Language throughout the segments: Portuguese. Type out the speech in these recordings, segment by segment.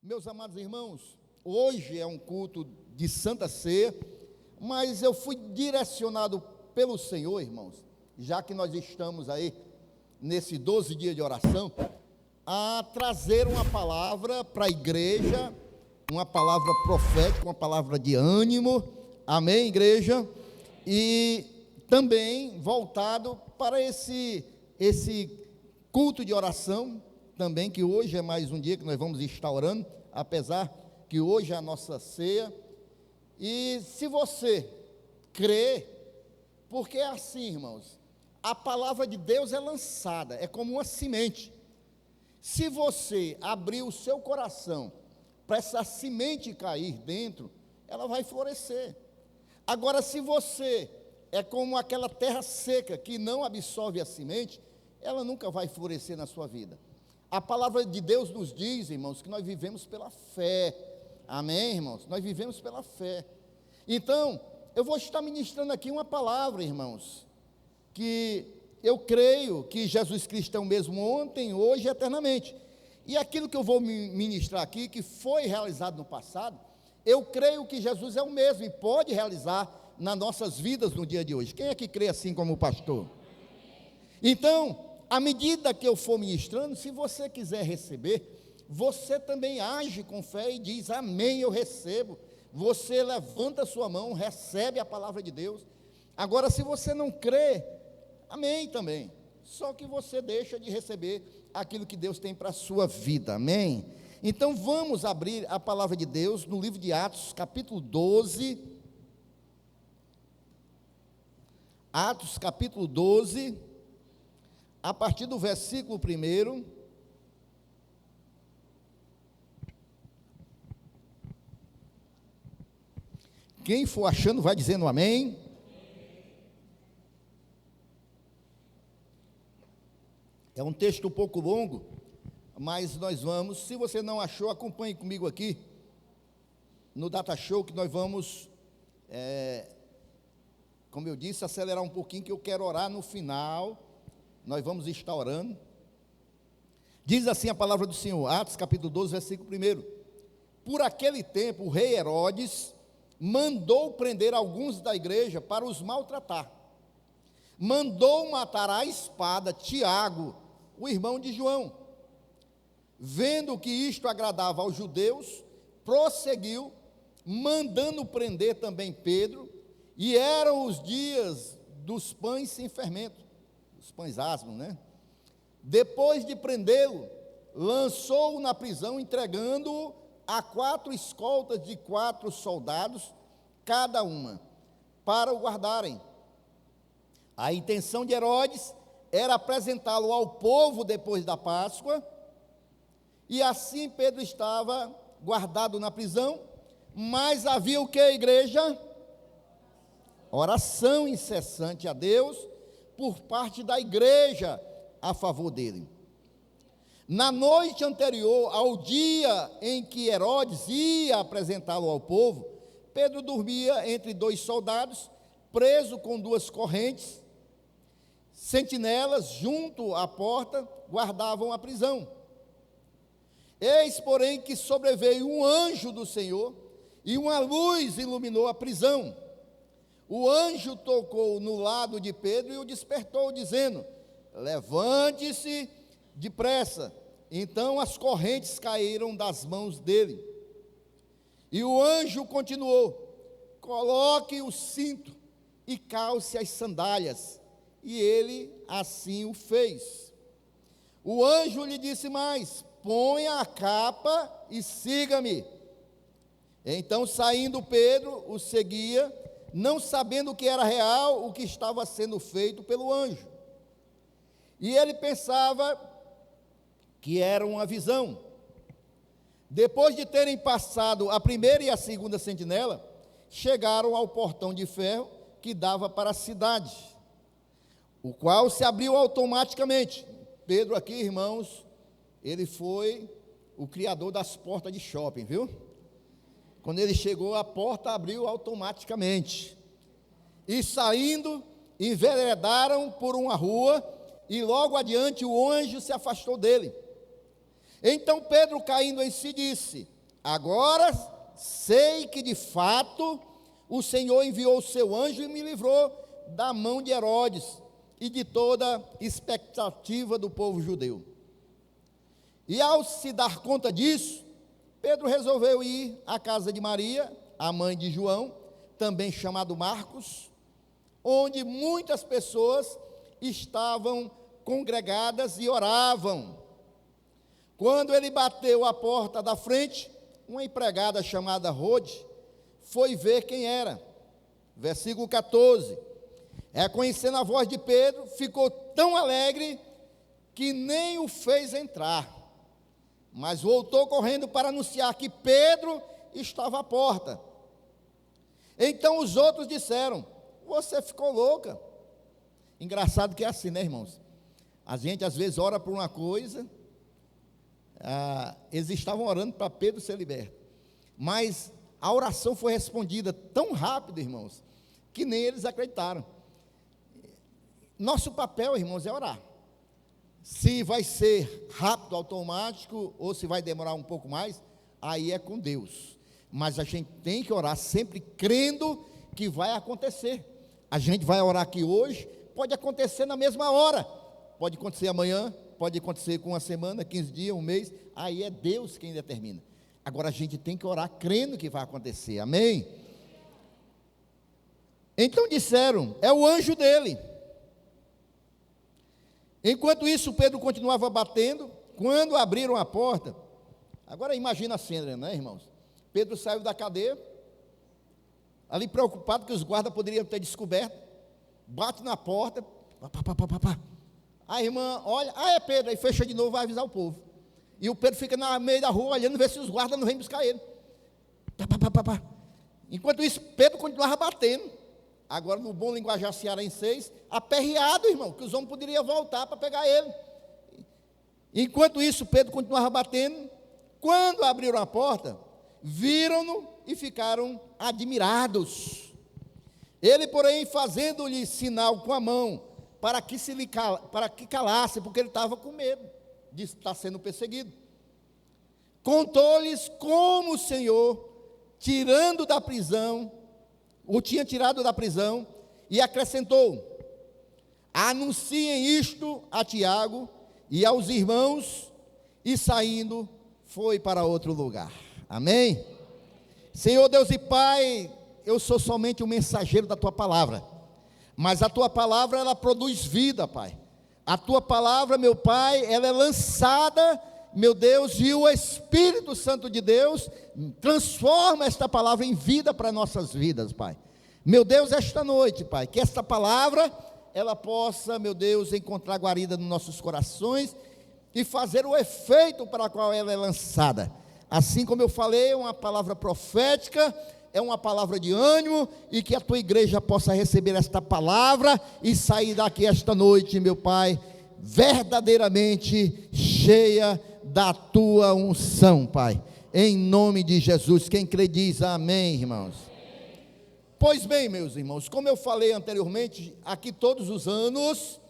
Meus amados irmãos, hoje é um culto de Santa Ceia, mas eu fui direcionado pelo Senhor, irmãos, já que nós estamos aí nesse 12 dias de oração, a trazer uma palavra para a igreja, uma palavra profética, uma palavra de ânimo, amém, igreja? E também voltado para esse culto de oração, também, que hoje é mais um dia que nós vamos estar orando, apesar que hoje é a nossa ceia. E se você crê, porque é assim, irmãos, a palavra de Deus é lançada, é como uma semente. Se você abrir o seu coração para essa semente cair dentro, ela vai florescer. Agora, se você é como aquela terra seca que não absorve a semente, ela nunca vai florescer na sua vida. A palavra de Deus nos diz, irmãos, que nós vivemos pela fé. Amém, irmãos? Nós vivemos pela fé. Então, eu vou estar ministrando aqui uma palavra, irmãos, que eu creio que Jesus Cristo é o mesmo ontem, hoje e eternamente. E aquilo que eu vou ministrar aqui, que foi realizado no passado, eu creio que Jesus é o mesmo e pode realizar nas nossas vidas no dia de hoje. Quem é que crê assim como o pastor? Então, à medida que eu for ministrando, se você quiser receber, você também age com fé e diz, amém, eu recebo. Você levanta a sua mão, recebe a palavra de Deus. Agora, se você não crê, amém também. Só que você deixa de receber aquilo que Deus tem para a sua vida, amém? Então, vamos abrir a palavra de Deus no livro de Atos, capítulo 12. Atos, capítulo 12, a partir do versículo 1. Quem for achando, vai dizendo amém. É um texto um pouco longo, mas nós vamos, se você não achou, acompanhe comigo aqui, no Data Show, que nós vamos, como eu disse, acelerar um pouquinho, que eu quero orar no final. Nós vamos estar orando. Diz assim a palavra do Senhor, Atos capítulo 12, versículo 1. Por aquele tempo, o rei Herodes mandou prender alguns da igreja para os maltratar. Mandou matar à espada Tiago, o irmão de João. Vendo que isto agradava aos judeus, prosseguiu, mandando prender também Pedro, e eram os dias dos pães sem fermento, os pães asmos, né? Depois de prendê-lo, lançou-o na prisão, entregando-o a 4 escoltas de 4 soldados, cada uma, para o guardarem. A intenção de Herodes era apresentá-lo ao povo depois da Páscoa, e assim Pedro estava guardado na prisão, mas havia o que, igreja? Oração incessante a Deus, por parte da igreja a favor dele. Na noite anterior ao dia em que Herodes ia apresentá-lo ao povo, Pedro dormia entre 2 soldados, preso com 2 correntes. Sentinelas junto à porta guardavam a prisão. Eis, porém, que sobreveio um anjo do Senhor, e uma luz iluminou a prisão. O anjo tocou no lado de Pedro e o despertou, dizendo, levante-se depressa. Então as correntes caíram das mãos dele. E o anjo continuou, coloque o cinto e calce as sandálias. E ele assim o fez. O anjo lhe disse mais, ponha a capa e siga-me. Então, saindo Pedro, o seguia, não sabendo que era real o que estava sendo feito pelo anjo. E ele pensava que era uma visão. Depois de terem passado a primeira e a segunda sentinela, chegaram ao portão de ferro que dava para a cidade, o qual se abriu automaticamente. Pedro aqui, irmãos, ele foi o criador das portas de shopping, viu? Quando ele chegou, a porta abriu automaticamente. E saindo, enveredaram por uma rua, e logo adiante o anjo se afastou dele. Então Pedro, caindo em si, disse, Agora sei que de fato o Senhor enviou o seu anjo e me livrou da mão de Herodes e de toda expectativa do povo judeu. E ao se dar conta disso, Pedro resolveu ir à casa de Maria, a mãe de João, também chamado Marcos, onde muitas pessoas estavam congregadas e oravam. Quando ele bateu à porta da frente, uma empregada chamada Rode foi ver quem era. Versículo 14. Reconhecendo a voz de Pedro, ficou tão alegre que nem o fez entrar, mas voltou correndo para anunciar que Pedro estava à porta. Então os outros disseram: você ficou louca. Engraçado que é assim, né, irmãos? A gente às vezes ora por uma coisa, eles estavam orando para Pedro ser liberto, mas a oração foi respondida tão rápido, irmãos, que nem eles acreditaram. Nosso papel, irmãos, é orar. Se vai ser rápido, automático, ou se vai demorar um pouco mais, aí é com Deus. Mas a gente tem que orar sempre crendo que vai acontecer. A gente vai orar aqui hoje, pode acontecer na mesma hora, pode acontecer amanhã, pode acontecer com uma semana, 15 dias, um mês, aí é Deus quem determina. Agora a gente tem que orar crendo que vai acontecer, amém? Então disseram: é o anjo dele. Enquanto isso, Pedro continuava batendo. Quando abriram a porta, agora imagina a cena, né, irmãos? Pedro saiu da cadeia, ali preocupado que os guardas poderiam ter descoberto, bate na porta, a irmã olha, é Pedro, aí fecha de novo, vai avisar o povo. E o Pedro fica no meio da rua, olhando, ver se os guardas não vêm buscar ele. Enquanto isso, Pedro continuava batendo. Agora, no bom linguajar cearense, aperreado, irmão, que os homens poderiam voltar para pegar ele. Enquanto isso, Pedro continuava batendo. Quando abriram a porta, viram-no e ficaram admirados. Ele, porém, fazendo-lhe sinal com a mão, para que calasse, porque ele estava com medo de estar sendo perseguido. Contou-lhes como o Senhor, o tinha tirado da prisão, e acrescentou: anunciem isto a Tiago e aos irmãos, e saindo, foi para outro lugar. Amém? Senhor Deus e Pai, eu sou somente um mensageiro da Tua palavra, mas a Tua palavra, ela produz vida, Pai. A Tua palavra, meu Pai, ela é lançada, meu Deus, e o Espírito Santo de Deus transforma esta palavra em vida para nossas vidas, Pai. Meu Deus, esta noite, Pai, que esta palavra, ela possa, meu Deus, encontrar guarida nos nossos corações e fazer o efeito para o qual ela é lançada. Assim como eu falei, é uma palavra profética, é uma palavra de ânimo, e que a Tua igreja possa receber esta palavra e sair daqui esta noite, meu Pai, verdadeiramente cheia da Tua unção, Pai, em nome de Jesus. Quem crê diz amém, irmãos. Pois bem, meus irmãos, como eu falei anteriormente, aqui todos os anos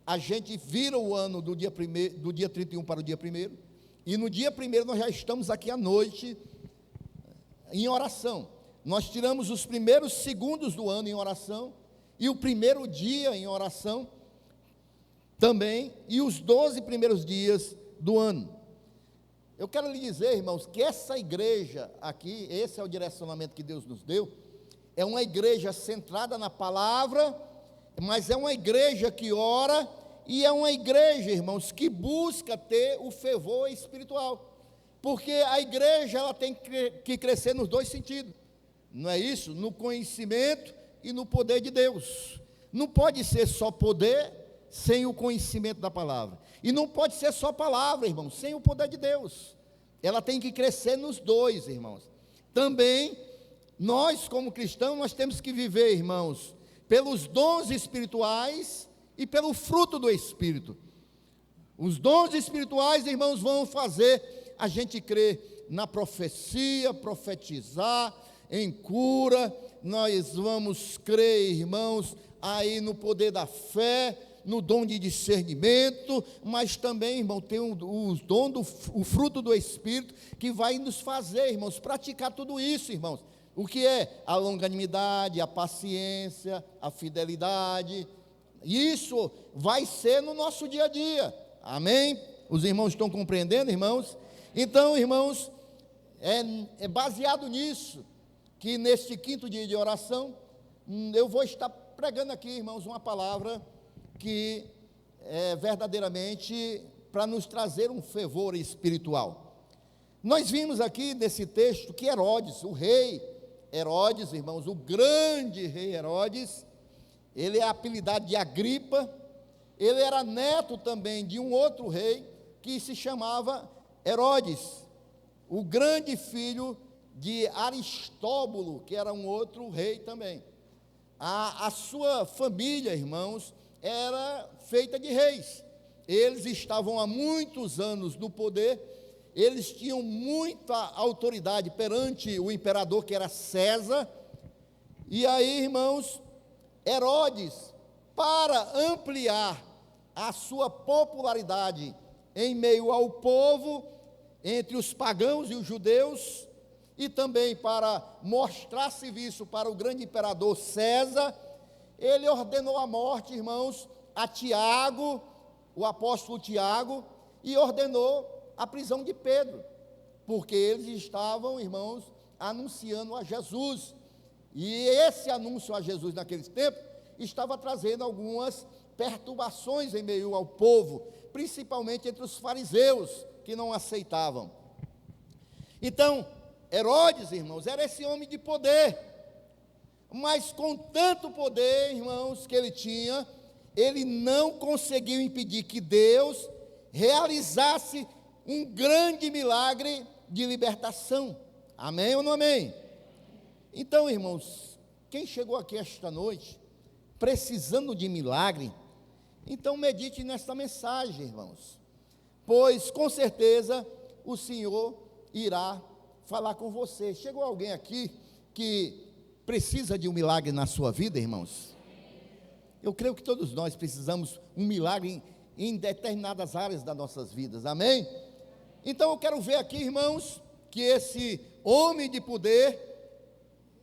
a gente vira o ano do dia 31 para o dia 1º, e no dia 1º nós já estamos aqui à noite em oração. Nós tiramos os primeiros segundos do ano em oração, e o primeiro dia em oração também, e os 12 primeiros dias do ano. Eu quero lhe dizer, irmãos, que essa igreja aqui, esse é o direcionamento que Deus nos deu, é uma igreja centrada na palavra, mas é uma igreja que ora, e é uma igreja, irmãos, que busca ter o fervor espiritual, porque a igreja, ela tem que crescer nos dois sentidos, não é isso? No conhecimento e no poder de Deus. Não pode ser só poder sem o conhecimento da palavra, e não pode ser só palavra, irmãos, sem o poder de Deus. Ela tem que crescer nos dois, irmãos. Também nós, como cristãos, nós temos que viver, irmãos, pelos dons espirituais e pelo fruto do Espírito. Os dons espirituais, irmãos, vão fazer a gente crer na profecia, profetizar, em cura. Nós vamos crer, irmãos, aí no poder da fé, no dom de discernimento, mas também, irmão, tem o dom o fruto do Espírito, que vai nos fazer, irmãos, praticar tudo isso, irmãos. O que é a longanimidade, a paciência, a fidelidade. Isso vai ser no nosso dia a dia. Amém? Os irmãos estão compreendendo, irmãos? Então, irmãos, é baseado nisso que neste 5º dia de oração, eu vou estar pregando aqui, irmãos, uma palavra que é verdadeiramente para nos trazer um fervor espiritual. Nós vimos aqui nesse texto que Herodes, o rei Herodes, irmãos, o grande rei Herodes, ele é apelidado de Agripa, ele era neto também de um outro rei que se chamava Herodes, o grande filho de Aristóbulo, que era um outro rei também. A sua família, irmãos, era feita de reis. Eles estavam há muitos anos no poder, eles tinham muita autoridade perante o imperador, que era César. E aí, irmãos, Herodes, para ampliar a sua popularidade em meio ao povo, entre os pagãos e os judeus, e também para mostrar serviço para o grande imperador César, ele ordenou a morte, irmãos, a Tiago, o apóstolo Tiago, e ordenou a prisão de Pedro, porque eles estavam, irmãos, anunciando a Jesus, e esse anúncio a Jesus naqueles tempos estava trazendo algumas perturbações em meio ao povo, principalmente entre os fariseus, que não aceitavam. Então, Herodes, irmãos, era esse homem de poder, mas com tanto poder, irmãos, que ele tinha, ele não conseguiu impedir que Deus realizasse um grande milagre de libertação. Amém ou não amém? Então, irmãos, quem chegou aqui esta noite precisando de milagre, então medite nesta mensagem, irmãos, pois com certeza o Senhor irá falar com você. Chegou alguém aqui que precisa de um milagre na sua vida, irmãos? Eu creio que todos nós precisamos um milagre em determinadas áreas das nossas vidas, amém? Então eu quero ver aqui, irmãos, que esse homem de poder,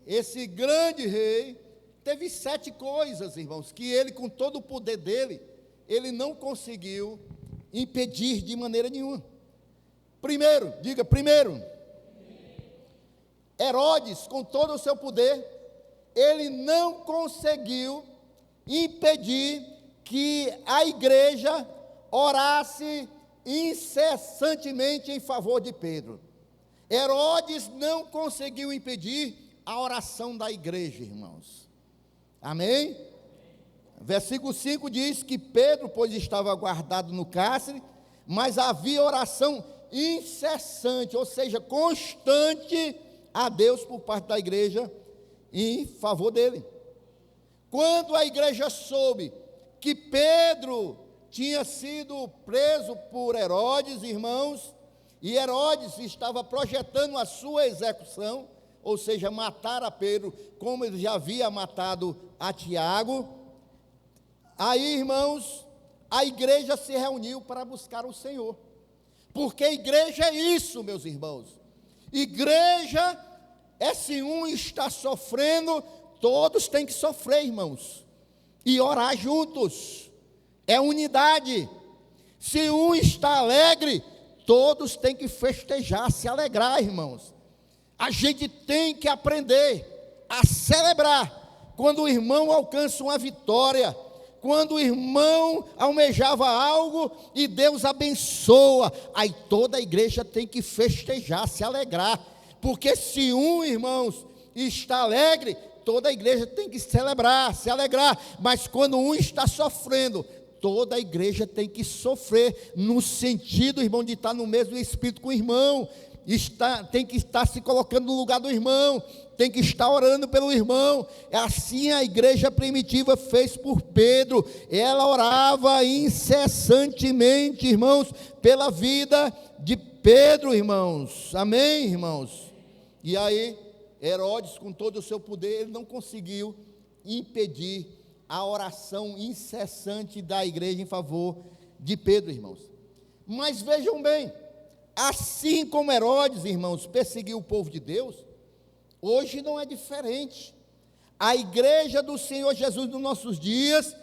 esse grande rei, teve 7 coisas, irmãos, que ele, com todo o poder dele, ele não conseguiu impedir de maneira nenhuma. Primeiro, diga primeiro, Herodes, com todo o seu poder, ele não conseguiu impedir que a igreja orasse incessantemente em favor de Pedro. Herodes não conseguiu impedir a oração da igreja, irmãos. Amém? Versículo 5 diz que Pedro, pois estava guardado no cárcere, mas havia oração incessante, ou seja, constante a Deus por parte da igreja em favor dele. Quando a igreja soube que Pedro tinha sido preso por Herodes, irmãos, e Herodes estava projetando a sua execução, ou seja, matar a Pedro, como ele já havia matado a Tiago, aí, irmãos, a igreja se reuniu para buscar o Senhor, porque a igreja é isso, meus irmãos. Igreja é, se um está sofrendo, todos têm que sofrer, irmãos, e orar juntos, é unidade. Se um está alegre, todos têm que festejar, se alegrar, irmãos. A gente tem que aprender a celebrar quando o irmão alcança uma vitória, quando o irmão almejava algo e Deus abençoa, aí toda a igreja tem que festejar, se alegrar, porque se um, irmãos, está alegre, toda a igreja tem que celebrar, se alegrar, mas quando um está sofrendo, toda a igreja tem que sofrer, no sentido, irmão, de estar no mesmo espírito com o irmão, tem que estar se colocando no lugar do irmão, tem que estar orando pelo irmão. Assim a igreja primitiva fez por Pedro, ela orava incessantemente, irmãos, pela vida de Pedro, irmãos, amém, irmãos? E aí, Herodes, com todo o seu poder, ele não conseguiu impedir a oração incessante da igreja em favor de Pedro, irmãos. Mas vejam bem, assim como Herodes, irmãos, perseguiu o povo de Deus, hoje não é diferente. A igreja do Senhor Jesus nos nossos dias,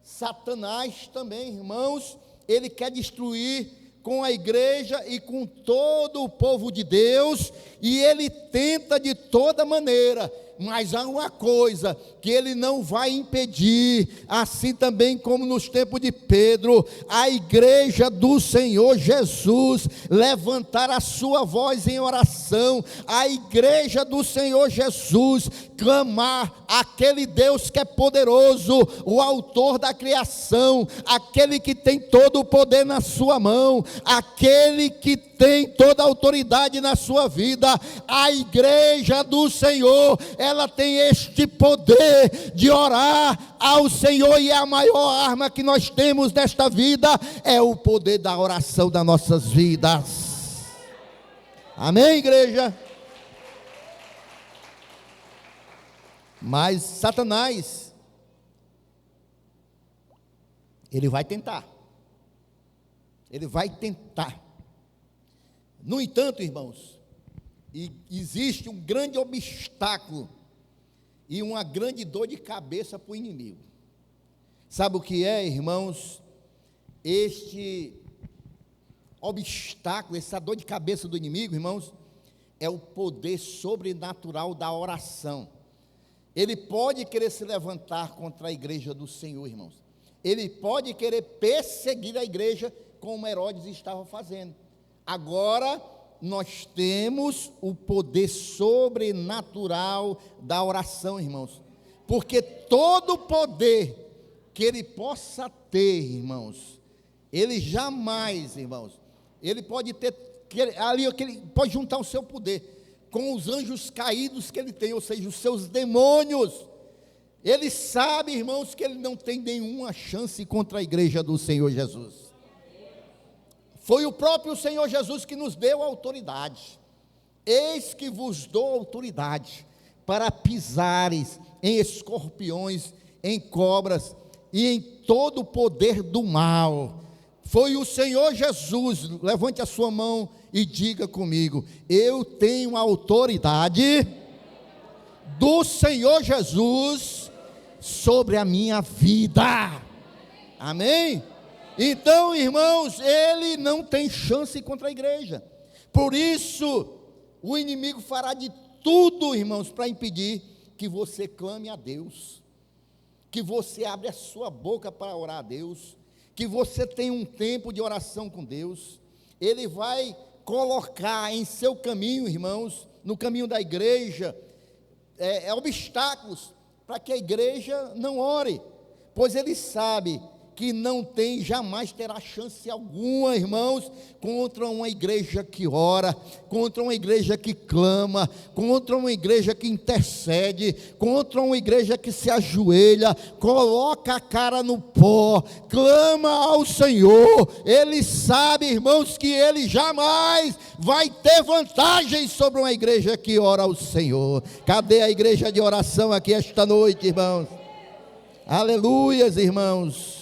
Satanás também, irmãos, ele quer destruir com a igreja e com todo o povo de Deus, e ele tenta de toda maneira, mas há uma coisa que ele não vai impedir, assim também como nos tempos de Pedro, a igreja do Senhor Jesus levantar a sua voz em oração, a igreja do Senhor Jesus clamar aquele Deus que é poderoso, o autor da criação, aquele que tem todo o poder na sua mão, aquele que tem toda a autoridade na sua vida. A igreja do Senhor, ela tem este poder de orar ao Senhor, e a maior arma que nós temos nesta vida é o poder da oração das nossas vidas. Amém, igreja? Mas Satanás, ele vai tentar. Ele vai tentar. No entanto, irmãos, existe um grande obstáculo e uma grande dor de cabeça para o inimigo. Sabe o que é, irmãos? Este obstáculo, essa dor de cabeça do inimigo, irmãos, é o poder sobrenatural da oração. Ele pode querer se levantar contra a igreja do Senhor, irmãos. Ele pode querer perseguir a igreja, como Herodes estava fazendo. Agora, nós temos o poder sobrenatural da oração, irmãos. Porque todo poder que ele possa ter, irmãos, ele jamais, irmãos, ele pode ter, ali ele pode juntar o seu poder com os anjos caídos que ele tem, ou seja, os seus demônios. Ele sabe, irmãos, que ele não tem nenhuma chance contra a igreja do Senhor Jesus. Foi o próprio Senhor Jesus que nos deu a autoridade. Eis que vos dou autoridade para pisares em escorpiões, em cobras e em todo o poder do mal. Foi o Senhor Jesus. Levante a sua mão e diga comigo: eu tenho a autoridade do Senhor Jesus sobre a minha vida. Amém? Então, irmãos, ele não tem chance contra a igreja. Por isso, o inimigo fará de tudo, irmãos, para impedir que você clame a Deus, que você abra a sua boca para orar a Deus, que você tenha um tempo de oração com Deus. Ele vai colocar em seu caminho, irmãos, no caminho da igreja, obstáculos para que a igreja não ore, pois ele sabe que não tem, jamais terá chance alguma, irmãos, contra uma igreja que ora, contra uma igreja que clama, contra uma igreja que intercede, contra uma igreja que se ajoelha, coloca a cara no pó, clama ao Senhor. Ele sabe, irmãos, que ele jamais vai ter vantagem sobre uma igreja que ora ao Senhor. Cadê a igreja de oração aqui esta noite, irmãos? Aleluias, irmãos.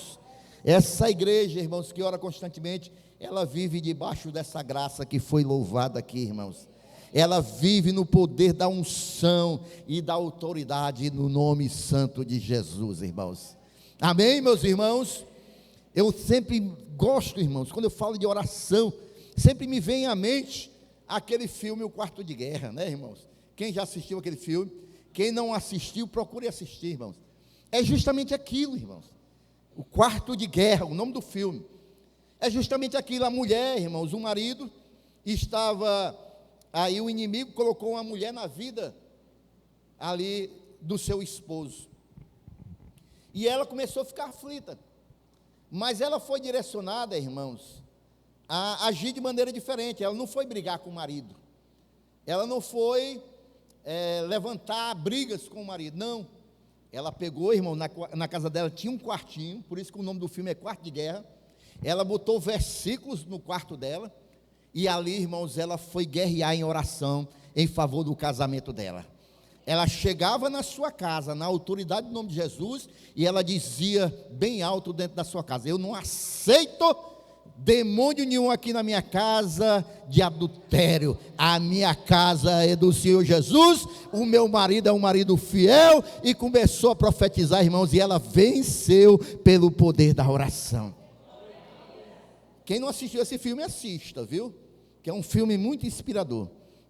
Essa igreja, irmãos, que ora constantemente, ela vive debaixo dessa graça que foi louvada aqui, irmãos. Ela vive no poder da unção e da autoridade no nome santo de Jesus, irmãos. Amém, meus irmãos? Eu sempre gosto, irmãos, quando eu falo de oração, sempre me vem à mente aquele filme O Quarto de Guerra, né, irmãos? Quem já assistiu aquele filme? Quem não assistiu, procure assistir, irmãos. É justamente aquilo, irmãos. O Quarto de Guerra, o nome do filme, é justamente aquilo. A mulher, irmãos, o marido estava, aí o inimigo colocou uma mulher na vida ali do seu esposo, e ela começou a ficar aflita, mas ela foi direcionada, irmãos, a agir de maneira diferente. Ela não foi brigar com o marido, ela não foi levantar brigas com o marido, não. Ela pegou, irmão, na casa dela tinha um quartinho, por isso que o nome do filme é Quarto de Guerra. Ela botou versículos no quarto dela, e ali, irmãos, ela foi guerrear em oração em favor do casamento dela. ela chegava na sua casa, na autoridade do nome de Jesus, e ela dizia bem alto dentro da sua casa: eu não aceito demônio nenhum aqui na minha casa de adultério. A minha casa é do Senhor Jesus, o meu marido é um marido fiel. E começou a profetizar, irmãos, e ela venceu pelo poder da oração. Quem não assistiu esse filme, assista, viu? Que é um filme muito inspirador.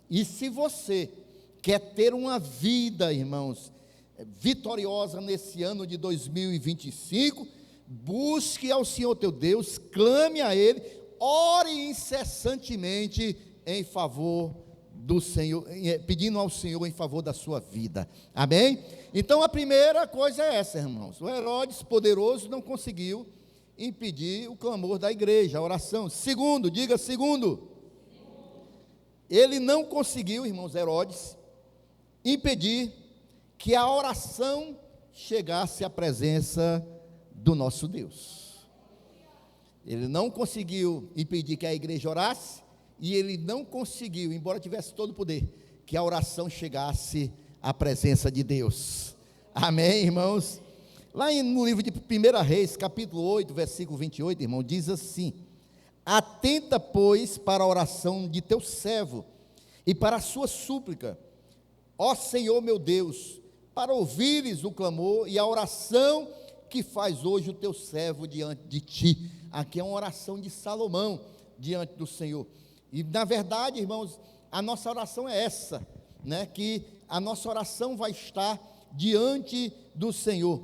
E se você quer ter uma vida, irmãos, vitoriosa nesse ano de 2025, busque ao Senhor teu Deus, clame a Ele, ore incessantemente em favor do Senhor, pedindo ao Senhor em favor da sua vida. Amém? Então a primeira coisa é essa, irmãos. O Herodes poderoso não conseguiu impedir o clamor da igreja, a oração. Segundo, diga segundo. Ele não conseguiu, irmãos, Herodes, impedir que a oração chegasse à presença do nosso Deus. Ele não conseguiu impedir que a igreja orasse, e ele não conseguiu, embora tivesse todo o poder, que a oração chegasse à presença de Deus. Amém, irmãos? Lá no livro de 1 Reis, capítulo 8, versículo 28, irmão, diz assim: atenta, pois, para a oração de teu servo e para a sua súplica, ó Senhor meu Deus, para ouvires o clamor e a oração que faz hoje o teu servo diante de ti. Aqui é uma oração de Salomão diante do Senhor. E na verdade, irmãos, a nossa oração é essa, né? Que a nossa oração vai estar diante do Senhor.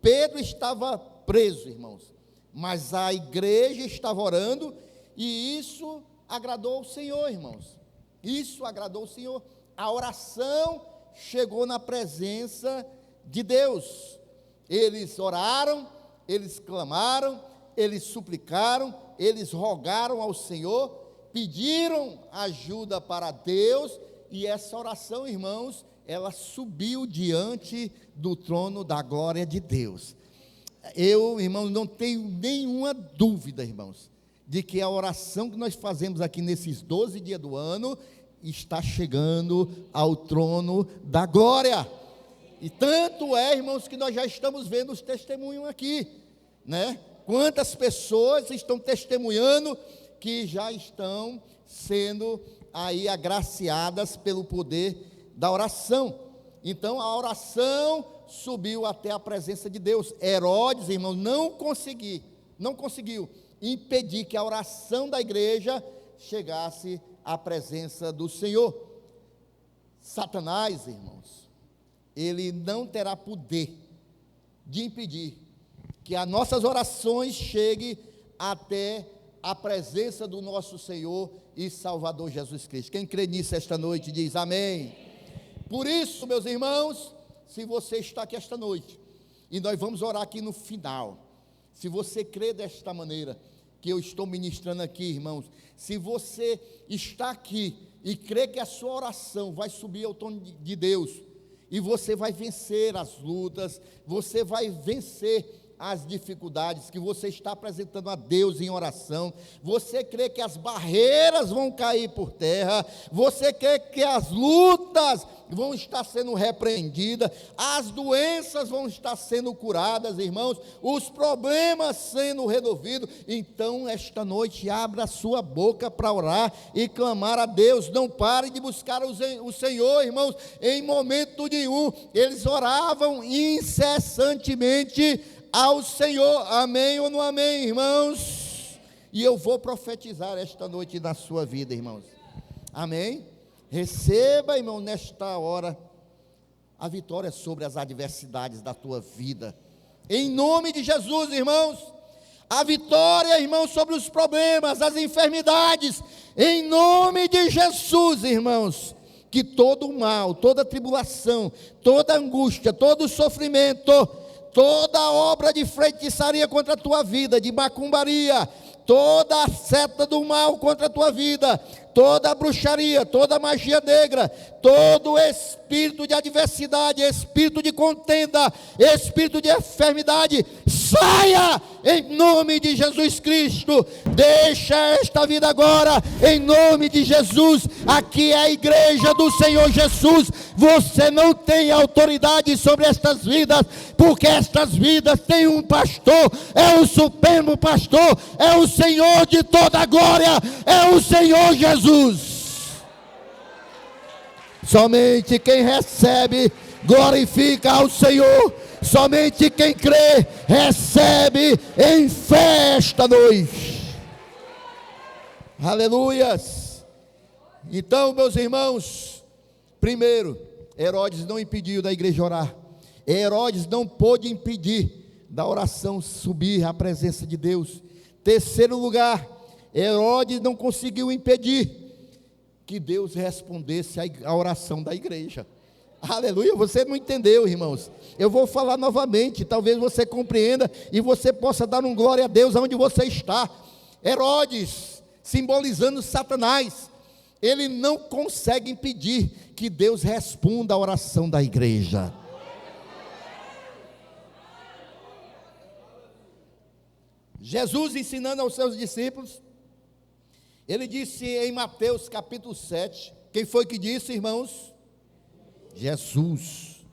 Pedro estava preso, irmãos, mas a igreja estava orando, e isso agradou o Senhor, irmãos. Isso agradou o Senhor. A oração chegou na presença de Deus. Eles oraram, eles clamaram, eles suplicaram, eles rogaram ao Senhor, pediram ajuda para Deus, e essa oração, irmãos, ela subiu diante do trono da glória de Deus. Eu, irmãos, não tenho nenhuma dúvida, irmãos, de que a oração que nós fazemos aqui nesses 12 dias do ano está chegando ao trono da glória. E tanto é, irmãos, que nós já estamos vendo os testemunhos aqui, né? Quantas pessoas estão testemunhando que já estão sendo aí agraciadas pelo poder da oração. Então a oração subiu até a presença de Deus. Herodes, irmãos, não conseguiu impedir que a oração da igreja chegasse à presença do Senhor. Satanás, irmãos, ele não terá poder de impedir que as nossas orações cheguem até a presença do nosso Senhor e Salvador Jesus Cristo. Quem crê nisso esta noite diz amém. Por isso, meus irmãos, se você está aqui esta noite, e nós vamos orar aqui no final, se você crê desta maneira que eu estou ministrando aqui, irmãos, se você está aqui e crê que a sua oração vai subir ao trono de Deus, e você vai vencer as lutas, você vai vencer as dificuldades que você está apresentando a Deus em oração, você crê que as barreiras vão cair por terra, você crê que as lutas vão estar sendo repreendidas, as doenças vão estar sendo curadas, irmãos, os problemas sendo resolvidos. Então esta noite abra a sua boca para orar e clamar a Deus. Não pare de buscar o Senhor, irmãos, em momento nenhum. Eles oravam incessantemente ao Senhor. Amém ou não amém, irmãos? E eu vou profetizar esta noite na sua vida, irmãos. Amém? Receba, irmão, nesta hora a vitória sobre as adversidades da tua vida. Em nome de Jesus, irmãos. A vitória, irmãos, sobre os problemas, as enfermidades. Em nome de Jesus, irmãos. Que todo o mal, toda tribulação, toda angústia, todo sofrimento, toda obra de feitiçaria contra a tua vida, de macumbaria, toda a seta do mal contra a tua vida, toda bruxaria, toda magia negra, todo espírito de adversidade, espírito de contenda, espírito de enfermidade, saia em nome de Jesus Cristo. Deixa esta vida agora em nome de Jesus. Aqui é a igreja do Senhor Jesus. Você não tem autoridade sobre estas vidas, porque estas vidas têm um pastor, é o supremo pastor, é o Senhor de toda a glória, é o Senhor Jesus. Somente quem recebe glorifica ao Senhor. Somente quem crê recebe em fé esta noite. Aleluias. Então, meus irmãos, primeiro, Herodes não impediu da igreja orar. Herodes não pôde impedir da oração subir à presença de Deus. Terceiro lugar, Herodes não conseguiu impedir que Deus respondesse à oração da igreja. Aleluia, você não entendeu, irmãos. Eu vou falar novamente, talvez você compreenda e você possa dar um glória a Deus onde você está. Herodes, simbolizando Satanás, ele não consegue impedir que Deus responda à oração da igreja. Jesus ensinando aos seus discípulos, ele disse em Mateus capítulo 7, quem foi que disse, irmãos? Jesus.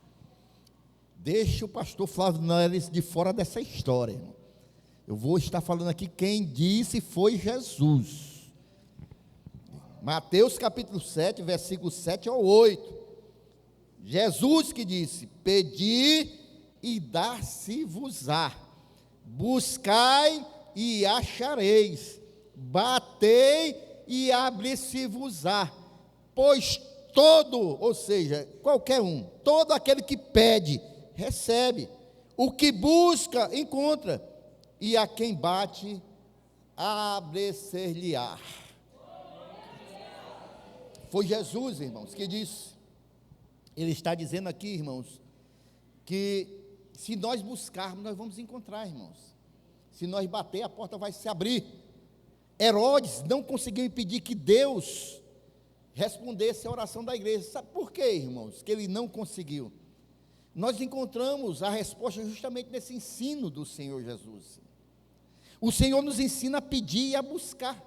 Deixa o pastor Flávio Neres de fora dessa história, irmão. Eu vou estar falando aqui, quem disse foi Jesus. Mateus capítulo 7, versículo 7 ao 8. Jesus que disse: pedi e dar-se-vos-á, buscai e achareis, batei e abre-se-vos-á, pois todo, ou seja, qualquer um, todo aquele que pede, recebe, o que busca, encontra, e a quem bate, abre-se-lhe-á. Foi Jesus, irmãos, que disse. Ele está dizendo aqui, irmãos, que se nós buscarmos, nós vamos encontrar, irmãos. Se nós bater, a porta vai se abrir. Herodes não conseguiu impedir que Deus respondesse a oração da igreja. Sabe por quê, irmãos, que ele não conseguiu? Nós encontramos a resposta justamente nesse ensino do Senhor Jesus. O Senhor nos ensina a pedir e a buscar.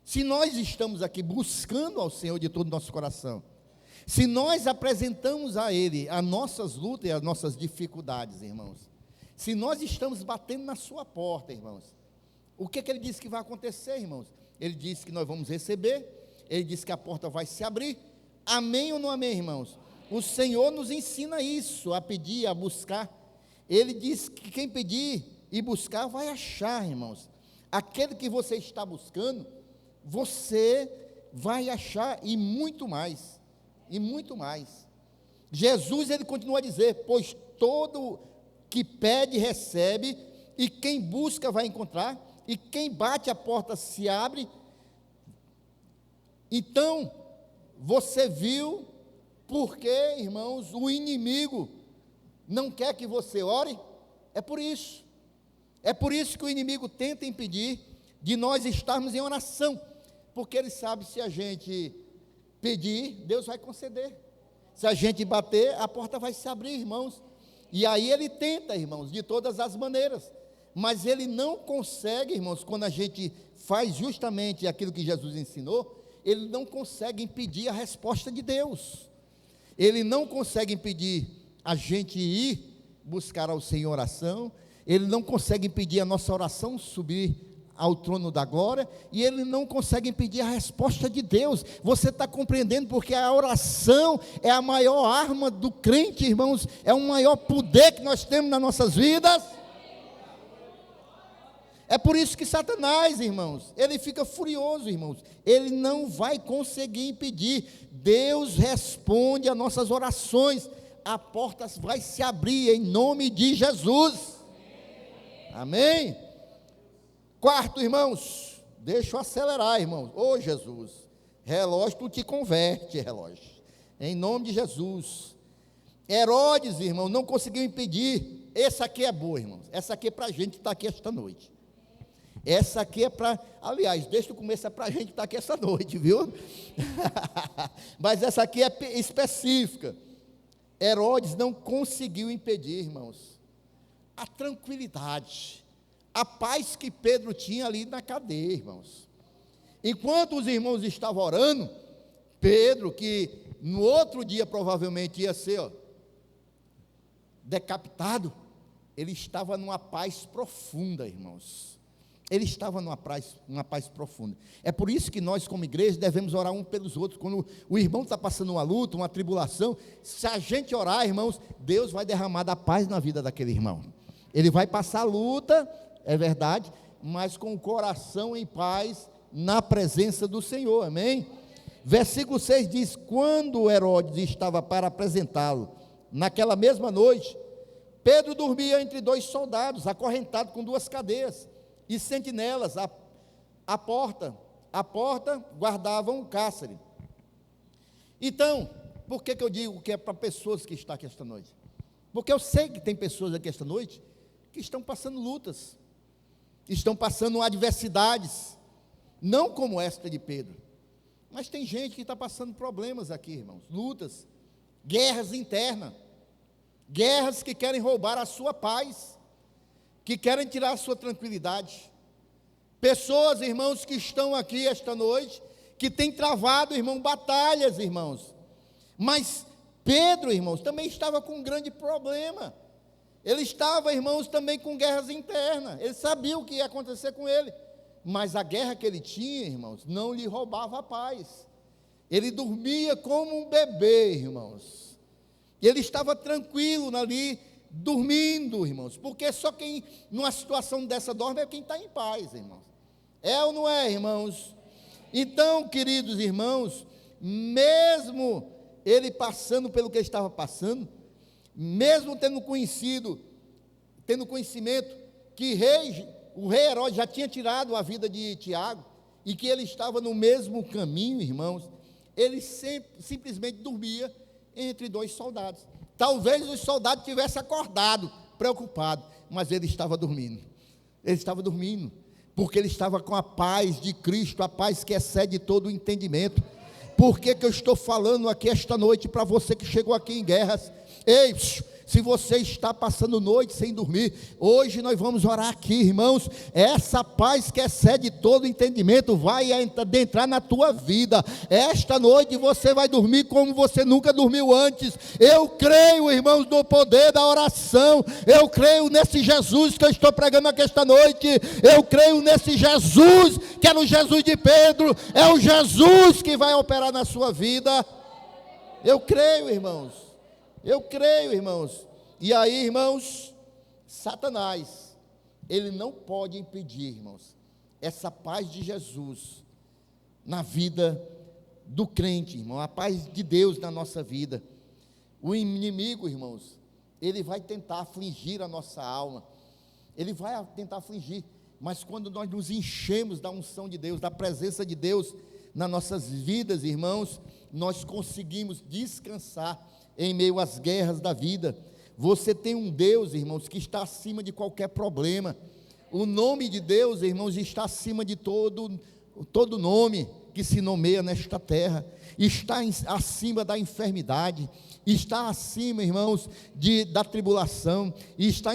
Se nós estamos aqui buscando ao Senhor de todo o nosso coração, se nós apresentamos a Ele as nossas lutas e as nossas dificuldades, irmãos, se nós estamos batendo na sua porta, irmãos, o que Ele disse que vai acontecer, irmãos? Ele disse que nós vamos receber. Ele disse que a porta vai se abrir. Amém ou não amém, irmãos? O Senhor nos ensina isso, a pedir, a buscar. Ele diz que quem pedir e buscar vai achar, irmãos. Aquele que você está buscando, você vai achar e muito mais. E muito mais. Jesus, ele continua a dizer: pois todo que pede recebe, e quem busca vai encontrar, e quem bate a porta se abre. Então, você viu porque, irmãos, o inimigo não quer que você ore? É por isso. É por isso que o inimigo tenta impedir de nós estarmos em oração, porque ele sabe, se a gente pedir, Deus vai conceder. Se a gente bater, a porta vai se abrir, irmãos. E aí ele tenta, irmãos, de todas as maneiras, mas ele não consegue, irmãos, quando a gente faz justamente aquilo que Jesus ensinou, ele não consegue impedir a resposta de Deus. Ele não consegue impedir a gente ir buscar ao Senhor oração. Ele não consegue impedir a nossa oração subir ao trono da glória. E ele não consegue impedir a resposta de Deus. Você está compreendendo? Porque a oração é a maior arma do crente, irmãos. É o maior poder que nós temos nas nossas vidas. É por isso que Satanás, irmãos, ele fica furioso, irmãos. Ele não vai conseguir impedir. Deus responde às nossas orações. A porta vai se abrir em nome de Jesus. Amém? Quarto, irmãos, deixa eu acelerar, irmãos. Ô Jesus, relógio, tu te converte, relógio. Em nome de Jesus. Herodes, irmão, não conseguiu impedir. Essa aqui é boa, irmãos. Essa aqui é para a gente que está aqui esta noite. Essa aqui é para, aliás, desde o começo é para a gente estar aqui essa noite, viu? Mas essa aqui é específica. Herodes não conseguiu impedir, irmãos, a tranquilidade, a paz que Pedro tinha ali na cadeia, irmãos. Enquanto os irmãos estavam orando, Pedro, que no outro dia provavelmente ia ser decapitado, ele estava numa paz profunda, irmãos. Ele estava numa paz profunda. É por isso que nós, como igreja, devemos orar um pelos outros. Quando o irmão está passando uma luta, uma tribulação, se a gente orar, irmãos, Deus vai derramar da paz na vida daquele irmão. Ele vai passar a luta, é verdade, mas com o coração em paz, na presença do Senhor, amém? Versículo 6 diz: quando Herodes estava para apresentá-lo, naquela mesma noite, Pedro dormia entre 2 soldados, acorrentado com 2 cadeias, e sentinelas à porta guardavam o cárcere. Então, por que eu digo que é para pessoas que estão aqui esta noite? Porque eu sei que tem pessoas aqui esta noite que estão passando lutas, estão passando adversidades, não como esta de Pedro, mas tem gente que está passando problemas aqui, irmãos, lutas, guerras internas, guerras que querem roubar a sua paz, que querem tirar a sua tranquilidade. Pessoas, irmãos, que estão aqui esta noite, que têm travado, irmão, batalhas, irmãos. Mas Pedro, irmãos, também estava com um grande problema. Ele estava, irmãos, também com guerras internas. Ele sabia o que ia acontecer com ele. Mas a guerra que ele tinha, irmãos, não lhe roubava a paz. Ele dormia como um bebê, irmãos. E ele estava tranquilo ali, dormindo, irmãos, porque só quem numa situação dessa dorme é quem está em paz, irmãos. É ou não é, irmãos? Então, queridos irmãos, mesmo ele passando pelo que ele estava passando, mesmo tendo conhecimento que o rei Herodes já tinha tirado a vida de Tiago, e que ele estava no mesmo caminho, irmãos, ele simplesmente dormia entre 2 soldados. Talvez os soldados tivessem acordado, preocupado, mas ele estava dormindo. Ele estava dormindo, porque ele estava com a paz de Cristo, a paz que excede todo o entendimento. Por que eu estou falando aqui esta noite para você que chegou aqui em guerras? Ei, se você está passando noite sem dormir, hoje nós vamos orar aqui, irmãos. Essa paz que excede todo entendimento vai adentrar na tua vida. Esta noite você vai dormir como você nunca dormiu antes. Eu creio, irmãos, no poder da oração. Eu creio nesse Jesus que eu estou pregando aqui esta noite. Eu creio nesse Jesus, que era o Jesus de Pedro. É o Jesus que vai operar na sua vida. Eu creio, irmãos. Eu creio, irmãos. E aí, irmãos, Satanás, ele não pode impedir, irmãos, essa paz de Jesus na vida do crente, irmão, a paz de Deus na nossa vida. O inimigo, irmãos, ele vai tentar afligir a nossa alma, ele vai tentar afligir, mas quando nós nos enchemos da unção de Deus, da presença de Deus nas nossas vidas, irmãos, nós conseguimos descansar em meio às guerras da vida. Você tem um Deus, irmãos, que está acima de qualquer problema. O nome de Deus, irmãos, está acima de todo nome que se nomeia nesta terra. Está acima da enfermidade, está acima, irmãos, da tribulação, está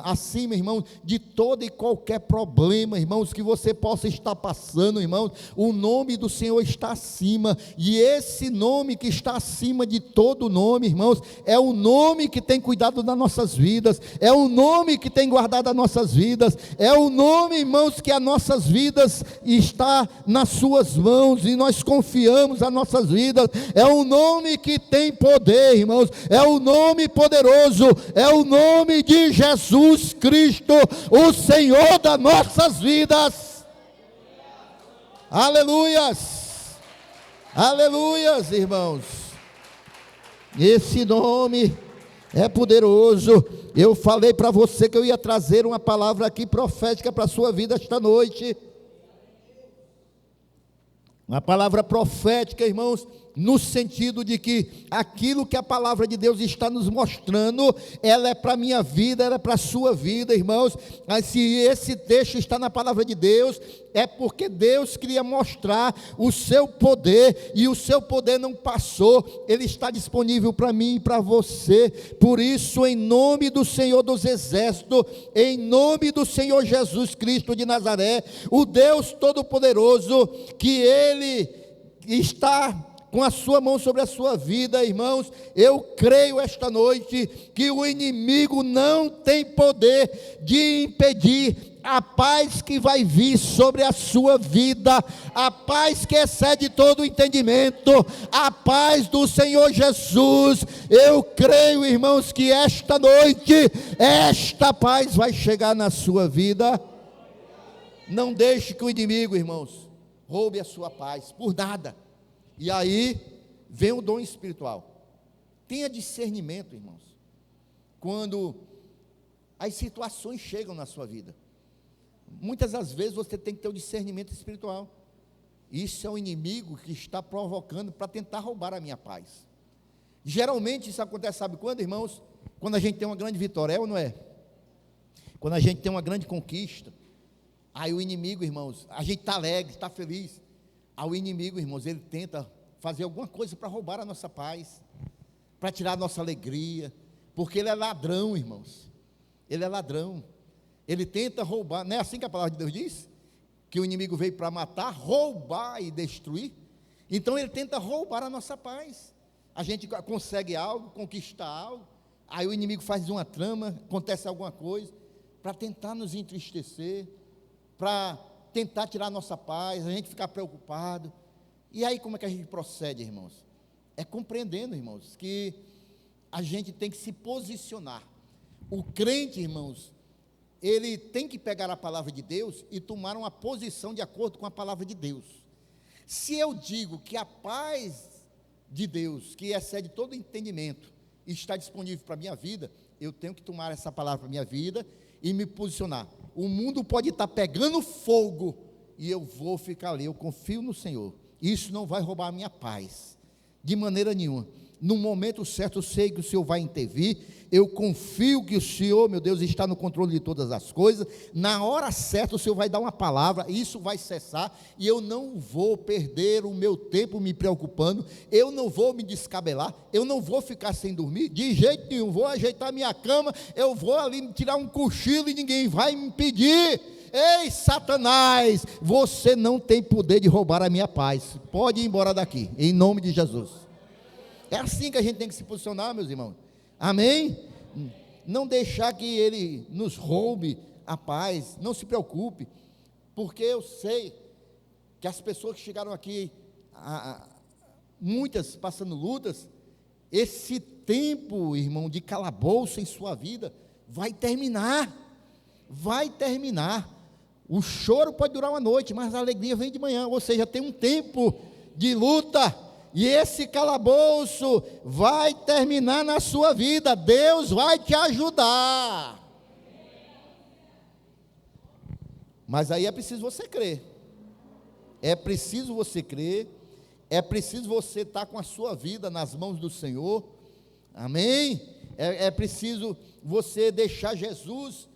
acima, irmãos, de todo e qualquer problema, irmãos, que você possa estar passando, irmãos. O nome do Senhor está acima, e esse nome que está acima de todo nome, irmãos, é o nome que tem cuidado das nossas vidas, é o nome que tem guardado as nossas vidas, é o nome, irmãos, que as nossas vidas está nas suas mãos, e nós confiamos as nossas vidas. É o nome que tem poder, irmãos, é o nome poderoso, é o nome de Jesus Cristo, o Senhor das nossas vidas. Aleluias, aleluias, irmãos. Esse nome é poderoso. Eu falei para você que eu ia trazer uma palavra aqui profética para a sua vida esta noite. Uma palavra profética, irmãos, no sentido de que aquilo que a palavra de Deus está nos mostrando, ela é para a minha vida, ela é para a sua vida, irmãos. Mas se esse texto está na palavra de Deus, é porque Deus queria mostrar o seu poder, e o seu poder não passou, ele está disponível para mim e para você. Por isso, em nome do Senhor dos Exércitos, em nome do Senhor Jesus Cristo de Nazaré, o Deus Todo-Poderoso, que Ele está com a sua mão sobre a sua vida, irmãos, eu creio esta noite que o inimigo não tem poder de impedir a paz que vai vir sobre a sua vida, a paz que excede todo o entendimento, a paz do Senhor Jesus. Eu creio, irmãos, que esta noite, esta paz vai chegar na sua vida. Não deixe que o inimigo, irmãos, roube a sua paz, por nada. E aí, vem o dom espiritual. Tenha discernimento, irmãos, quando as situações chegam na sua vida. Muitas das vezes você tem que ter o discernimento espiritual. Isso é o inimigo que está provocando para tentar roubar a minha paz. Geralmente isso acontece, sabe quando, irmãos? Quando a gente tem uma grande vitória, é ou não é? Quando a gente tem uma grande conquista, aí o inimigo, irmãos, a gente está alegre, está feliz. Aí o inimigo, irmãos, ele tenta fazer alguma coisa para roubar a nossa paz, para tirar a nossa alegria, porque ele é ladrão, irmãos. Ele é ladrão. Ele tenta roubar, não é assim que a palavra de Deus diz? Que o inimigo veio para matar, roubar e destruir. Então ele tenta roubar a nossa paz. A gente consegue algo, conquista algo, aí o inimigo faz uma trama, acontece alguma coisa, para tentar nos entristecer, para tentar tirar a nossa paz, a gente ficar preocupado. E aí como é que a gente procede, irmãos? É compreendendo, irmãos, que a gente tem que se posicionar. O crente, irmãos, ele tem que pegar a palavra de Deus e tomar uma posição de acordo com a palavra de Deus. Se eu digo que a paz de Deus, que excede todo entendimento, está disponível para a minha vida, eu tenho que tomar essa palavra para a minha vida e me posicionar. O mundo pode estar pegando fogo e eu vou ficar ali, eu confio no Senhor. Isso não vai roubar a minha paz, de maneira nenhuma. No momento certo, eu sei que o Senhor vai intervir, eu confio que o Senhor, meu Deus, está no controle de todas as coisas. Na hora certa, o Senhor vai dar uma palavra, isso vai cessar, e eu não vou perder o meu tempo me preocupando, eu não vou me descabelar, eu não vou ficar sem dormir, de jeito nenhum, vou ajeitar minha cama, eu vou ali tirar um cochilo e ninguém vai me impedir. Ei, Satanás, você não tem poder de roubar a minha paz, pode ir embora daqui, em nome de Jesus. É assim que a gente tem que se posicionar, meus irmãos. Amém? Não deixar que ele nos roube a paz. Não se preocupe, porque eu sei que as pessoas que chegaram aqui, muitas passando lutas, esse tempo, irmão, de calabouço em sua vida vai terminar. Vai terminar. O choro pode durar uma noite, mas a alegria vem de manhã. Ou seja, tem um tempo de luta. E esse calabouço vai terminar na sua vida. Deus vai te ajudar. Mas aí é preciso você crer. É preciso você crer. É preciso você estar com a sua vida nas mãos do Senhor. Amém? É preciso você deixar Jesus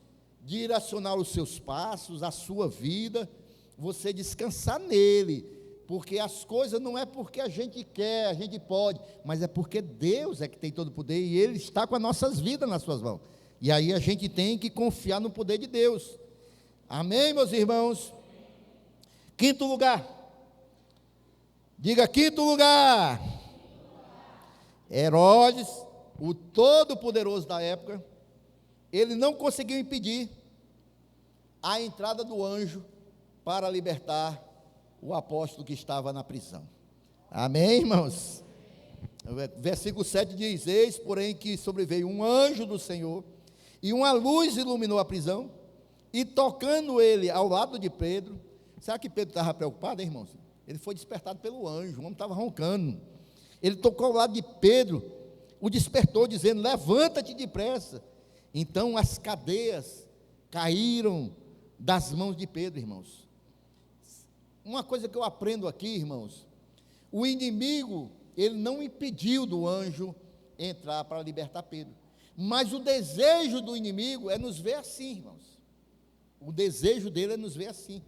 direcionar os seus passos, a sua vida. Você descansar nele. Porque as coisas não é porque a gente quer, a gente pode, mas é porque Deus é que tem todo o poder e Ele está com as nossas vidas nas suas mãos. E aí a gente tem que confiar no poder de Deus. Amém, meus irmãos? Quinto lugar. Diga quinto lugar. Herodes, o todo-poderoso da época, ele não conseguiu impedir a entrada do anjo para libertar o apóstolo que estava na prisão. Amém, irmãos? Versículo 7 diz: eis, porém, que sobreveio um anjo do Senhor, e uma luz iluminou a prisão, e tocando ele ao lado de Pedro. Será que Pedro estava preocupado, hein, irmãos? Ele foi despertado pelo anjo, o homem estava roncando. Ele tocou ao lado de Pedro, o despertou, dizendo: levanta-te depressa. Então as cadeias caíram das mãos de Pedro, irmãos. Uma coisa que eu aprendo aqui, irmãos, o inimigo, ele não impediu do anjo entrar para libertar Pedro. Mas o desejo do inimigo é nos ver assim, irmãos. O desejo dele é nos ver assim,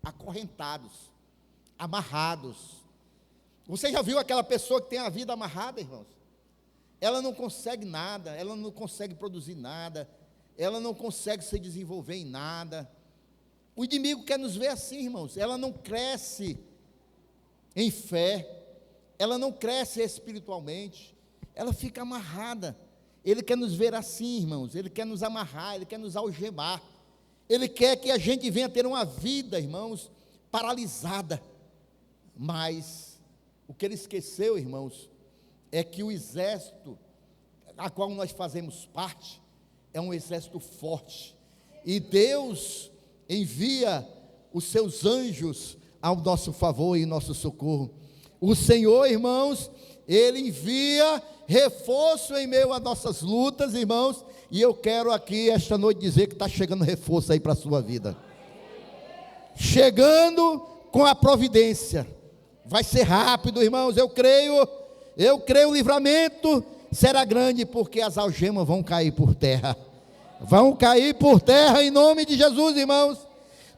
acorrentados, amarrados. Você já viu aquela pessoa que tem a vida amarrada, irmãos? Ela não consegue nada, ela não consegue produzir nada, ela não consegue se desenvolver em nada. O inimigo quer nos ver assim, irmãos. Ela não cresce em fé, ela não cresce espiritualmente, ela fica amarrada. Ele quer nos ver assim, irmãos. Ele quer nos amarrar, ele quer nos algemar. Ele quer que a gente venha ter uma vida, irmãos, paralisada. Mas o que ele esqueceu, irmãos, é que o exército a qual nós fazemos parte é um exército forte. E Deus envia os seus anjos ao nosso favor e nosso socorro. O Senhor, irmãos, Ele envia reforço em meio às nossas lutas, irmãos, e eu quero aqui esta noite dizer que está chegando reforço aí para a sua vida, chegando com a providência, vai ser rápido, irmãos, eu creio, o livramento será grande, porque as algemas vão cair por terra em nome de Jesus, irmãos.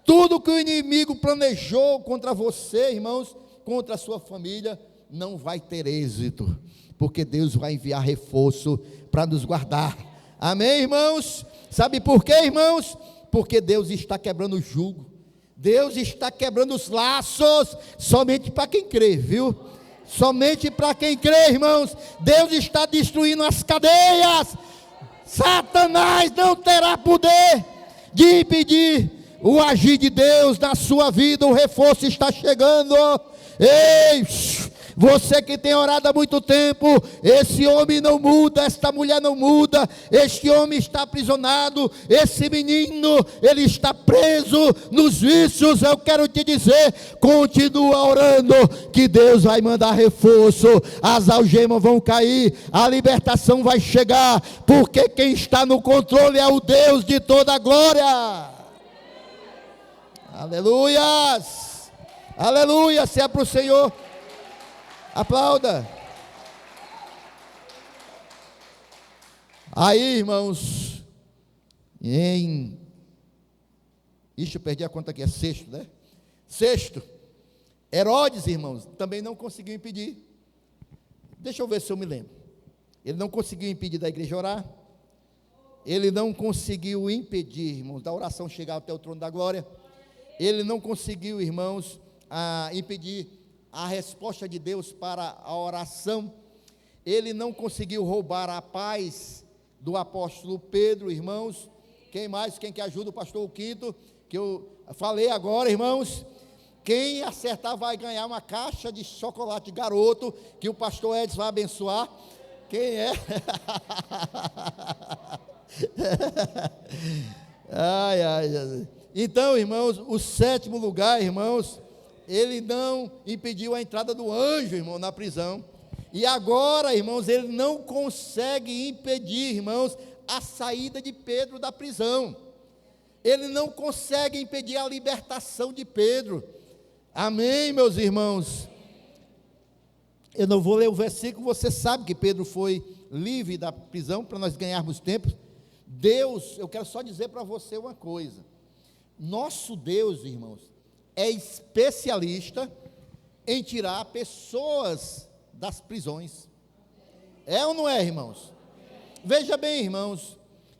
Tudo que o inimigo planejou contra você, irmãos, contra a sua família, não vai ter êxito, porque Deus vai enviar reforço para nos guardar. Amém, irmãos? Sabe por quê, irmãos? Porque Deus está quebrando o jugo, Deus está quebrando os laços, somente para quem crê, viu? Somente para quem crê, irmãos. Deus está destruindo as cadeias. Satanás não terá poder de impedir o agir de Deus na sua vida. O reforço está chegando. Ei, você que tem orado há muito tempo, esse homem não muda, esta mulher não muda, este homem está aprisionado, esse menino, ele está preso nos vícios. Eu quero te dizer, continua orando, que Deus vai mandar reforço, as algemas vão cair, a libertação vai chegar, porque quem está no controle é o Deus de toda a glória. Aleluias, aleluia, se é para o Senhor. Aplauda. Aí, irmãos, eu perdi a conta aqui, é sexto, né? Sexto, Herodes, irmãos, também não conseguiu impedir. Deixa eu ver se eu me lembro. Ele não conseguiu impedir da igreja orar. Ele não conseguiu impedir, irmãos, da oração chegar até o trono da glória. Ele não conseguiu, irmãos, impedir a resposta de Deus para a oração. Ele não conseguiu roubar a paz do apóstolo Pedro, irmãos. Quem mais? Quem que ajuda o pastor Quinto? Que eu falei agora, irmãos. Quem acertar vai ganhar uma caixa de chocolate Garoto, que o pastor Edson vai abençoar. Quem é? Então, irmãos, o sétimo lugar, irmãos, ele não impediu a entrada do anjo, irmão, na prisão. E agora, irmãos, ele não consegue impedir, irmãos, a saída de Pedro da prisão. Ele não consegue impedir a libertação de Pedro. Amém, meus irmãos? Eu não vou ler o versículo, você sabe que Pedro foi livre da prisão, para nós ganharmos tempo. Deus, eu quero só dizer para você uma coisa. Nosso Deus, irmãos, é especialista em tirar pessoas das prisões. É ou não é, irmãos? Veja bem, irmãos,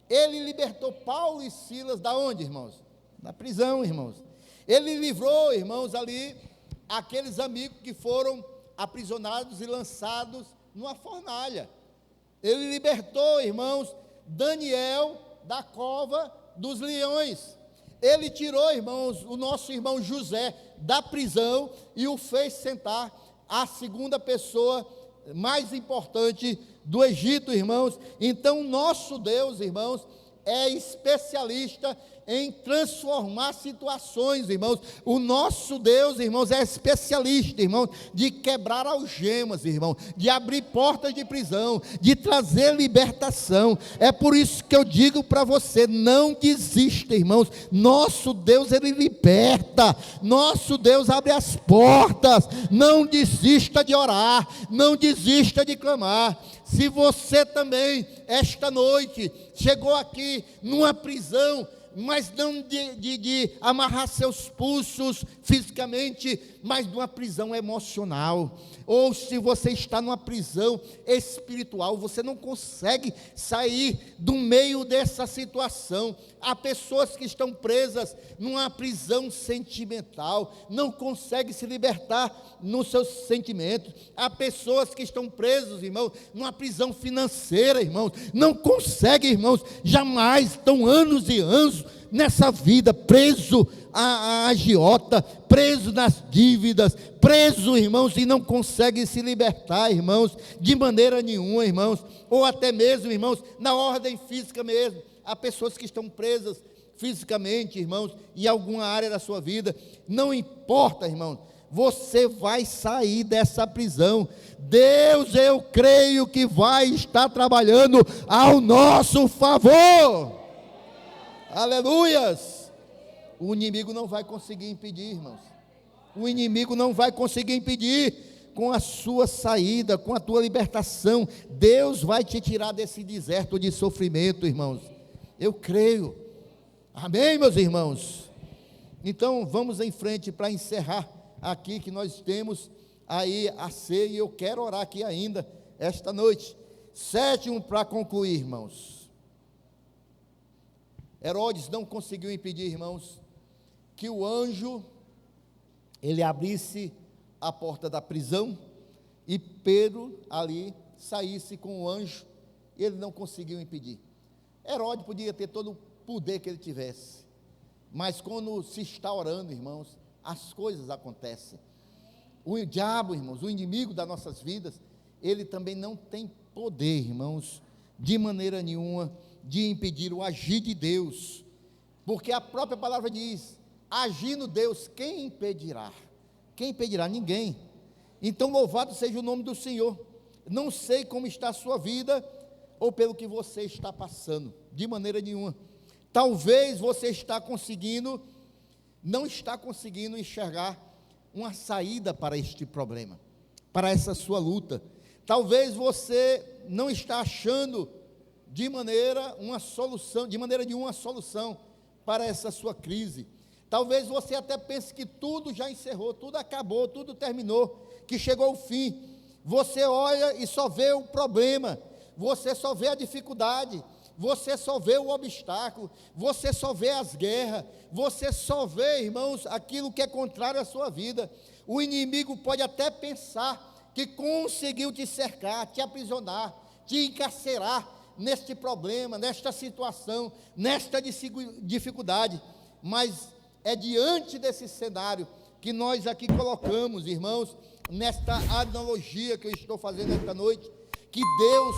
ele libertou Paulo e Silas da onde, irmãos? Da prisão, irmãos. Ele livrou, irmãos, ali aqueles amigos que foram aprisionados e lançados numa fornalha. Ele libertou, irmãos, Daniel da cova dos leões. Ele tirou, irmãos, o nosso irmão José da prisão e o fez sentar a segunda pessoa mais importante do Egito, irmãos. Então, nosso Deus, irmãos, é especialista em transformar situações, irmãos. O nosso Deus, irmãos, é especialista, irmãos, de quebrar algemas, irmãos, de abrir portas de prisão, de trazer libertação. É por isso que eu digo para você, não desista, irmãos. Nosso Deus, Ele liberta. Nosso Deus abre as portas. Não desista de orar, não desista de clamar. Se você também, esta noite, chegou aqui numa prisão, mas não de amarrar seus pulsos fisicamente, mas de uma prisão emocional, ou se você está numa prisão espiritual, você não consegue sair do meio dessa situação. Há pessoas que estão presas numa prisão sentimental, não conseguem se libertar nos seus sentimentos. Há pessoas que estão presas, irmãos, numa prisão financeira, irmãos, não conseguem, irmãos, jamais, estão anos e anos nessa vida, preso a agiota, preso nas dívidas, preso, irmãos, e não consegue se libertar, irmãos, de maneira nenhuma, irmãos, ou até mesmo, irmãos, na ordem física mesmo. Há pessoas que estão presas fisicamente, irmãos, em alguma área da sua vida. Não importa, irmãos, você vai sair dessa prisão. Deus, eu creio que vai estar trabalhando ao nosso favor. Aleluias! O inimigo não vai conseguir impedir, irmãos. O inimigo não vai conseguir impedir. Com a sua saída, com a tua libertação, Deus vai te tirar desse deserto de sofrimento, irmãos. Eu creio. Amém, meus irmãos? Então, vamos em frente para encerrar aqui, que nós temos aí a ceia, e eu quero orar aqui ainda, esta noite. Sétimo, para concluir, irmãos. Herodes não conseguiu impedir, irmãos, que o anjo, ele abrisse a porta da prisão, e Pedro ali saísse com o anjo. Ele não conseguiu impedir. Herodes podia ter todo o poder que ele tivesse, mas quando se está orando, irmãos, as coisas acontecem. O diabo, irmãos, o inimigo das nossas vidas, ele também não tem poder, irmãos, de maneira nenhuma, de impedir o agir de Deus, porque a própria palavra diz: agindo Deus, quem impedirá? Quem impedirá? Ninguém. Então, louvado seja o nome do Senhor. Não sei como está a sua vida, ou pelo que você está passando, de maneira nenhuma. Talvez você não está conseguindo enxergar uma saída para este problema, para essa sua luta. Talvez você não está achando de maneira nenhuma solução para essa sua crise. Talvez você até pense que tudo já encerrou, tudo acabou, tudo terminou, que chegou o fim. Você olha e só vê o problema, você só vê a dificuldade, você só vê o obstáculo, você só vê as guerras, você só vê, irmãos, aquilo que é contrário à sua vida. O inimigo pode até pensar que conseguiu te cercar, te aprisionar, te encarcerar neste problema, nesta situação, nesta dificuldade, mas é diante desse cenário que nós aqui colocamos, irmãos, nesta analogia que eu estou fazendo esta noite, que Deus,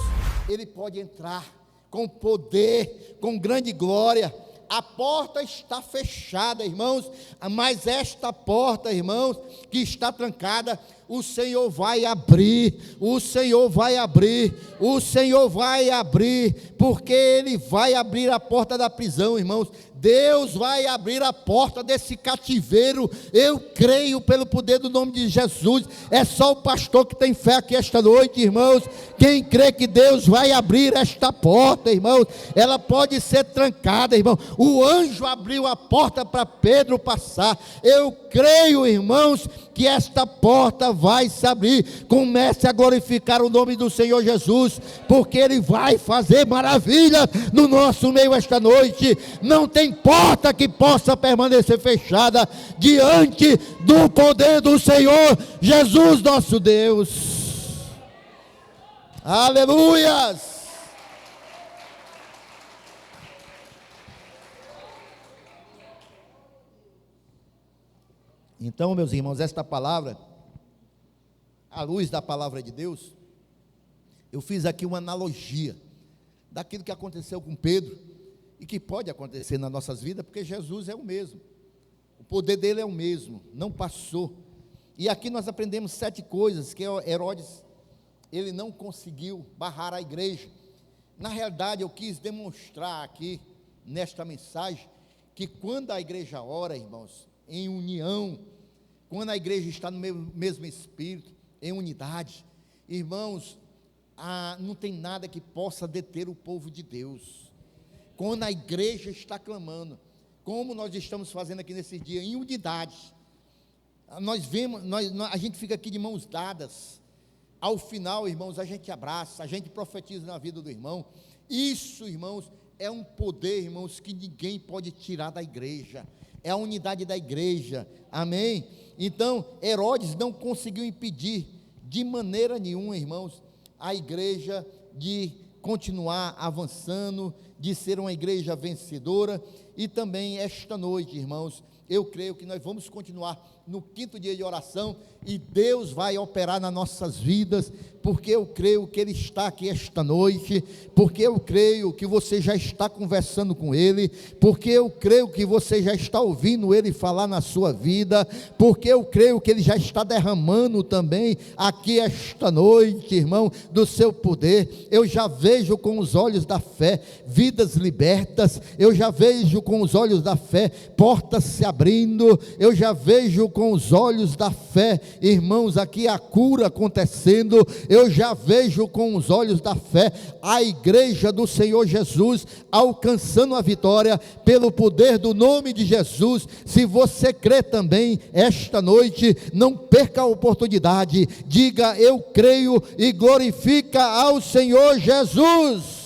Ele pode entrar com poder, com grande glória. A porta está fechada, irmãos, mas esta porta, irmãos, que está trancada, o Senhor vai abrir, o Senhor vai abrir, o Senhor vai abrir, porque Ele vai abrir a porta da prisão, irmãos. Deus vai abrir a porta desse cativeiro. Eu creio pelo poder do nome de Jesus. É só o pastor que tem fé aqui esta noite, irmãos. Quem crê que Deus vai abrir esta porta, irmãos, ela pode ser trancada, irmão. O anjo abriu a porta para Pedro passar. Eu creio, irmãos, que esta porta vai se abrir. Comece a glorificar o nome do Senhor Jesus, porque Ele vai fazer maravilha no nosso meio esta noite. Não tem porta que possa permanecer fechada diante do poder do Senhor Jesus, nosso Deus. Aleluias! Então, meus irmãos, esta palavra, à luz da palavra de Deus, eu fiz aqui uma analogia daquilo que aconteceu com Pedro, e que pode acontecer nas nossas vidas, porque Jesus é o mesmo, o poder dele é o mesmo, não passou. E aqui nós aprendemos 7 coisas que Herodes, ele não conseguiu barrar a igreja. Na realidade, eu quis demonstrar aqui, nesta mensagem, que quando a igreja ora, irmãos, em união, quando a igreja está no mesmo espírito, em unidade, irmãos, não tem nada que possa deter o povo de Deus. Quando a igreja está clamando, como nós estamos fazendo aqui nesse dia, em unidade, nós vemos, a gente fica aqui de mãos dadas. Ao final, irmãos, a gente abraça, a gente profetiza na vida do irmão. Isso, irmãos, é um poder, irmãos, que ninguém pode tirar da igreja. É a unidade da igreja, amém? Então, Herodes não conseguiu impedir de maneira nenhuma, irmãos, a igreja de continuar avançando, de ser uma igreja vencedora. E também esta noite, irmãos, eu creio que nós vamos continuar no 5º dia de oração, e Deus vai operar nas nossas vidas, porque eu creio que Ele está aqui esta noite, porque eu creio que você já está conversando com Ele, porque eu creio que você já está ouvindo Ele falar na sua vida, porque eu creio que Ele já está derramando também aqui esta noite, irmão, do seu poder. Eu já vejo com os olhos da fé vidas libertas, eu já vejo com os olhos da fé portas se abrindo, eu já vejo com os olhos da fé, irmãos, aqui a cura acontecendo, eu já vejo com os olhos da fé a igreja do Senhor Jesus alcançando a vitória pelo poder do nome de Jesus. Se você crê também, esta noite, não perca a oportunidade, diga eu creio e glorifica ao Senhor Jesus.